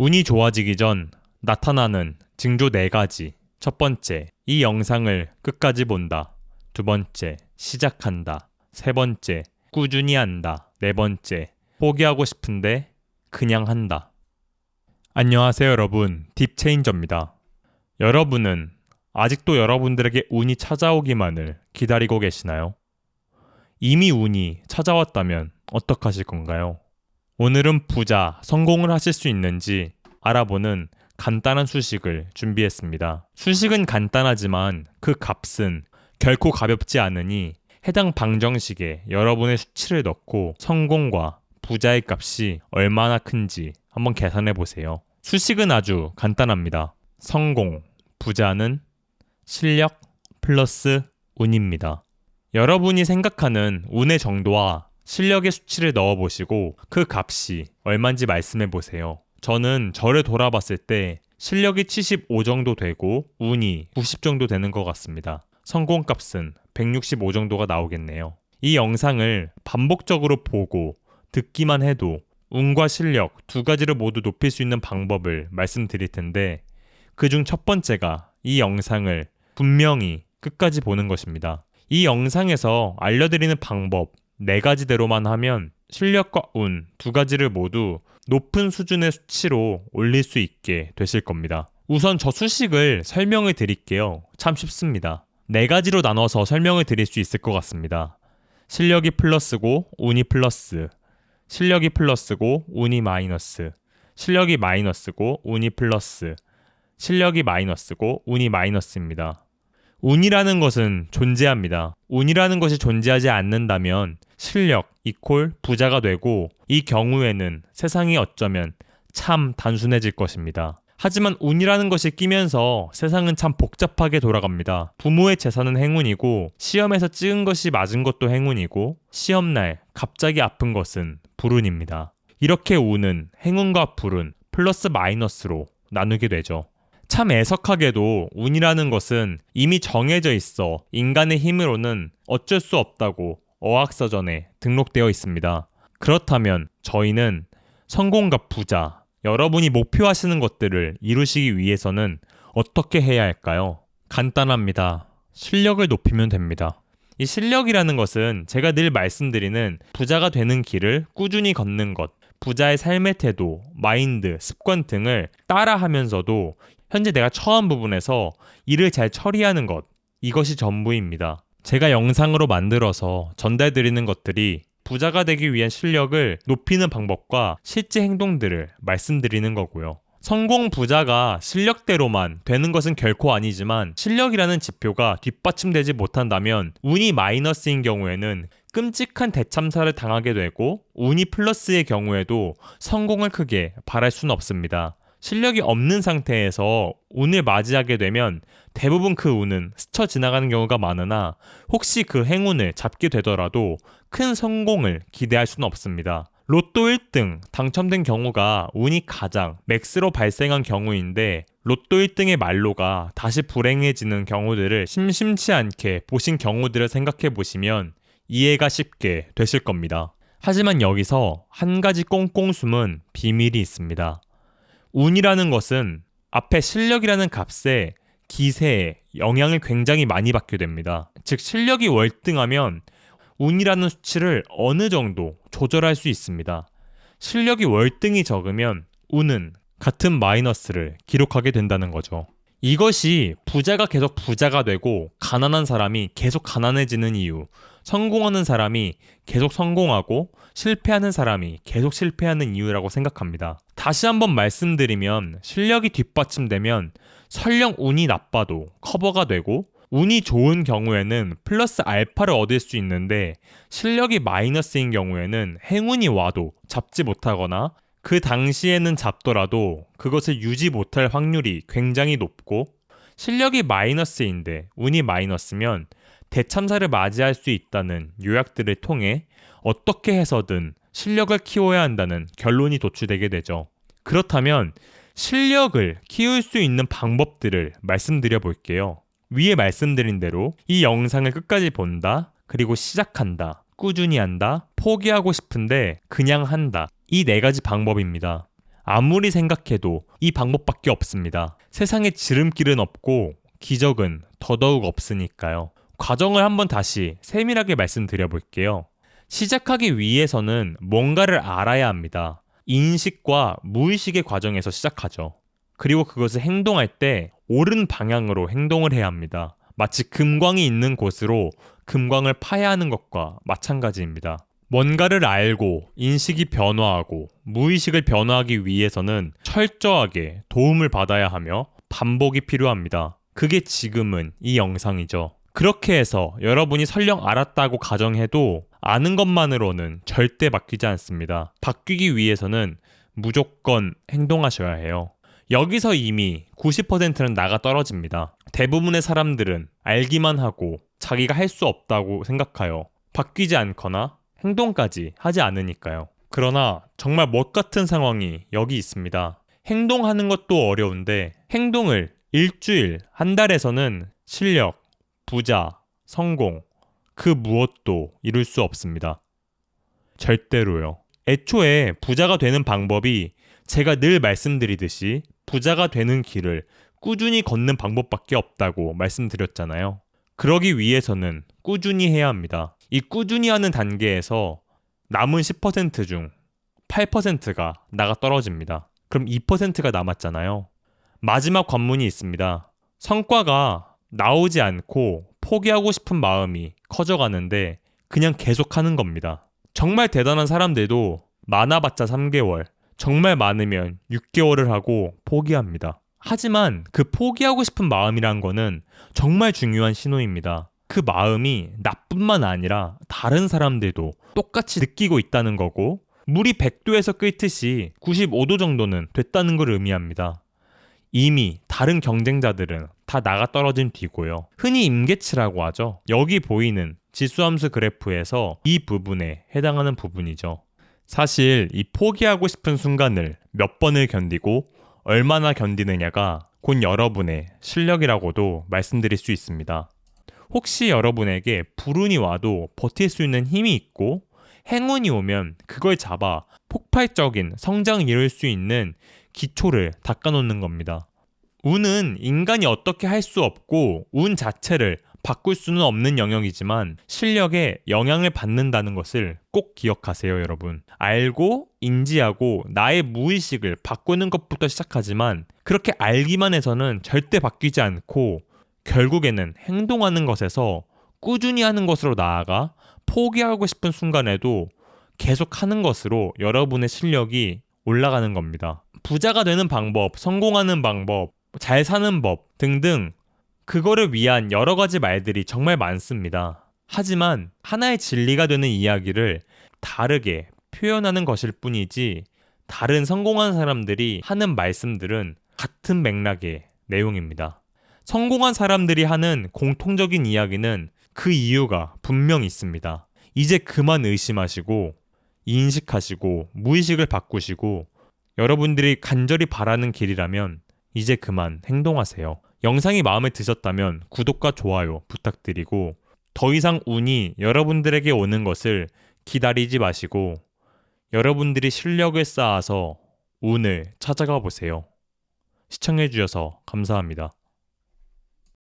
운이 좋아지기 전 나타나는 징조 4가지. 첫 번째, 이 영상을 끝까지 본다. 두 번째, 시작한다. 세 번째, 꾸준히 한다. 네 번째, 포기하고 싶은데 그냥 한다. 안녕하세요 여러분, 딥체인저입니다. 여러분은 아직도 여러분들에게 운이 찾아오기만을 기다리고 계시나요? 이미 운이 찾아왔다면 어떡하실 건가요? 오늘은 부자, 성공을 하실 수 있는지 알아보는 간단한 수식을 준비했습니다. 수식은 간단하지만 그 값은 결코 가볍지 않으니 해당 방정식에 여러분의 수치를 넣고 성공과 부자의 값이 얼마나 큰지 한번 계산해 보세요. 수식은 아주 간단합니다. 성공, 부자는 실력 플러스 운입니다. 여러분이 생각하는 운의 정도와 실력의 수치를 넣어보시고 그 값이 얼마인지 말씀해보세요. 저는 저를 돌아봤을 때 실력이 75 정도 되고 운이 90 정도 되는 것 같습니다. 성공값은 165 정도가 나오겠네요. 이 영상을 반복적으로 보고 듣기만 해도 운과 실력 두 가지를 모두 높일 수 있는 방법을 말씀드릴 텐데 그중 첫 번째가 이 영상을 분명히 끝까지 보는 것입니다. 이 영상에서 알려드리는 방법 4가지대로만 하면 실력과 운 두 가지를 모두 높은 수준의 수치로 올릴 수 있게 되실 겁니다. 우선 저 수식을 설명을 드릴게요. 참 쉽습니다. 4가지로 나눠서 설명을 드릴 수 있을 것 같습니다. 실력이 플러스고 운이 플러스, 실력이 플러스고 운이 마이너스, 실력이 마이너스고 운이 플러스, 실력이 마이너스고 운이 마이너스입니다. 운이라는 것은 존재합니다. 운이라는 것이 존재하지 않는다면 실력 이퀄 부자가 되고 이 경우에는 세상이 어쩌면 참 단순해질 것입니다. 하지만 운이라는 것이 끼면서 세상은 참 복잡하게 돌아갑니다. 부모의 재산은 행운이고 시험에서 찍은 것이 맞은 것도 행운이고 시험날 갑자기 아픈 것은 불운입니다. 이렇게 운은 행운과 불운 플러스 마이너스로 나누게 되죠. 참 애석하게도 운이라는 것은 이미 정해져 있어 인간의 힘으로는 어쩔 수 없다고 어학서전에 등록되어 있습니다. 그렇다면 저희는 성공과 부자, 여러분이 목표하시는 것들을 이루시기 위해서는 어떻게 해야 할까요? 간단합니다. 실력을 높이면 됩니다. 이 실력이라는 것은 제가 늘 말씀드리는 부자가 되는 길을 꾸준히 걷는 것, 부자의 삶의 태도, 마인드, 습관 등을 따라하면서도 현재 내가 처한 부분에서 일을 잘 처리하는 것, 이것이 전부입니다. 제가 영상으로 만들어서 전달드리는 것들이 부자가 되기 위한 실력을 높이는 방법과 실제 행동들을 말씀드리는 거고요. 성공 부자가 실력대로만 되는 것은 결코 아니지만 실력이라는 지표가 뒷받침되지 못한다면 운이 마이너스인 경우에는 끔찍한 대참사를 당하게 되고 운이 플러스의 경우에도 성공을 크게 바랄 수는 없습니다. 실력이 없는 상태에서 운을 맞이하게 되면 대부분 그 운은 스쳐 지나가는 경우가 많으나 혹시 그 행운을 잡게 되더라도 큰 성공을 기대할 수는 없습니다. 로또 1등 당첨된 경우가 운이 가장 맥스로 발생한 경우인데 로또 1등의 말로가 다시 불행해지는 경우들을 심심치 않게 보신 경우들을 생각해 보시면 이해가 쉽게 되실 겁니다. 하지만 여기서 한 가지 꽁꽁 숨은 비밀이 있습니다. 운이라는 것은 앞에 실력이라는 값에 기세에 영향을 굉장히 많이 받게 됩니다. 즉 실력이 월등하면 운이라는 수치를 어느 정도 조절할 수 있습니다. 실력이 월등히 적으면 운은 같은 마이너스를 기록하게 된다는 거죠. 이것이 부자가 계속 부자가 되고 가난한 사람이 계속 가난해지는 이유, 성공하는 사람이 계속 성공하고 실패하는 사람이 계속 실패하는 이유라고 생각합니다. 다시 한번 말씀드리면 실력이 뒷받침되면 설령 운이 나빠도 커버가 되고 운이 좋은 경우에는 플러스 알파를 얻을 수 있는데 실력이 마이너스인 경우에는 행운이 와도 잡지 못하거나 그 당시에는 잡더라도 그것을 유지 못할 확률이 굉장히 높고 실력이 마이너스인데 운이 마이너스면 대참사를 맞이할 수 있다는 요약들을 통해 어떻게 해서든 실력을 키워야 한다는 결론이 도출되게 되죠. 그렇다면 실력을 키울 수 있는 방법들을 말씀드려 볼게요. 위에 말씀드린 대로 이 영상을 끝까지 본다, 그리고 시작한다, 꾸준히 한다, 포기하고 싶은데 그냥 한다. 이 4가지 방법입니다. 아무리 생각해도 이 방법밖에 없습니다. 세상에 지름길은 없고 기적은 더더욱 없으니까요. 과정을 한번 다시 세밀하게 말씀드려볼게요. 시작하기 위해서는 뭔가를 알아야 합니다. 인식과 무의식의 과정에서 시작하죠. 그리고 그것을 행동할 때 옳은 방향으로 행동을 해야 합니다. 마치 금광이 있는 곳으로 금광을 파야 하는 것과 마찬가지입니다. 뭔가를 알고 인식이 변화하고 무의식을 변화하기 위해서는 철저하게 도움을 받아야 하며 반복이 필요합니다. 그게 지금은 이 영상이죠. 그렇게 해서 여러분이 설령 알았다고 가정해도 아는 것만으로는 절대 바뀌지 않습니다. 바뀌기 위해서는 무조건 행동하셔야 해요. 여기서 이미 90%는 나가 떨어집니다. 대부분의 사람들은 알기만 하고 자기가 할 수 없다고 생각하여 바뀌지 않거나 행동까지 하지 않으니까요. 그러나 정말 못 같은 상황이 여기 있습니다. 행동하는 것도 어려운데 행동을 일주일, 한 달에서는 실력, 부자, 성공, 그 무엇도 이룰 수 없습니다. 절대로요. 애초에 부자가 되는 방법이 제가 늘 말씀드리듯이 부자가 되는 길을 꾸준히 걷는 방법밖에 없다고 말씀드렸잖아요. 그러기 위해서는 꾸준히 해야 합니다. 이 꾸준히 하는 단계에서 남은 10% 중 8%가 나가 떨어집니다. 그럼 2%가 남았잖아요. 마지막 관문이 있습니다. 성과가 나오지 않고 포기하고 싶은 마음이 커져가는데 그냥 계속하는 겁니다. 정말 대단한 사람들도 많아봤자 3개월, 정말 많으면 6개월을 하고 포기합니다. 하지만 그 포기하고 싶은 마음이란 거는 정말 중요한 신호입니다. 그 마음이 나뿐만 아니라 다른 사람들도 똑같이 느끼고 있다는 거고 물이 100도에서 끓듯이 95도 정도는 됐다는 걸 의미합니다. 이미 다른 경쟁자들은 다 나가 떨어진 뒤고요. 흔히 임계치라고 하죠. 여기 보이는 지수함수 그래프에서 이 부분에 해당하는 부분이죠. 사실 이 포기하고 싶은 순간을 몇 번을 견디고 얼마나 견디느냐가 곧 여러분의 실력이라고도 말씀드릴 수 있습니다. 혹시 여러분에게 불운이 와도 버틸 수 있는 힘이 있고 행운이 오면 그걸 잡아 폭발적인 성장을 이룰 수 있는 기초를 닦아놓는 겁니다. 운은 인간이 어떻게 할 수 없고 운 자체를 바꿀 수는 없는 영역이지만 실력에 영향을 받는다는 것을 꼭 기억하세요, 여러분. 알고 인지하고 나의 무의식을 바꾸는 것부터 시작하지만 그렇게 알기만 해서는 절대 바뀌지 않고 결국에는 행동하는 것에서 꾸준히 하는 것으로 나아가 포기하고 싶은 순간에도 계속 하는 것으로 여러분의 실력이 올라가는 겁니다. 부자가 되는 방법, 성공하는 방법, 잘 사는 법 등등 그거를 위한 여러 가지 말들이 정말 많습니다. 하지만 하나의 진리가 되는 이야기를 다르게 표현하는 것일 뿐이지 다른 성공한 사람들이 하는 말씀들은 같은 맥락의 내용입니다. 성공한 사람들이 하는 공통적인 이야기는 그 이유가 분명 있습니다. 이제 그만 의심하시고 인식하시고 무의식을 바꾸시고 여러분들이 간절히 바라는 길이라면 이제 그만 행동하세요. 영상이 마음에 드셨다면 구독과 좋아요 부탁드리고 더 이상 운이 여러분들에게 오는 것을 기다리지 마시고 여러분들이 실력을 쌓아서 운을 찾아가 보세요. 시청해주셔서 감사합니다.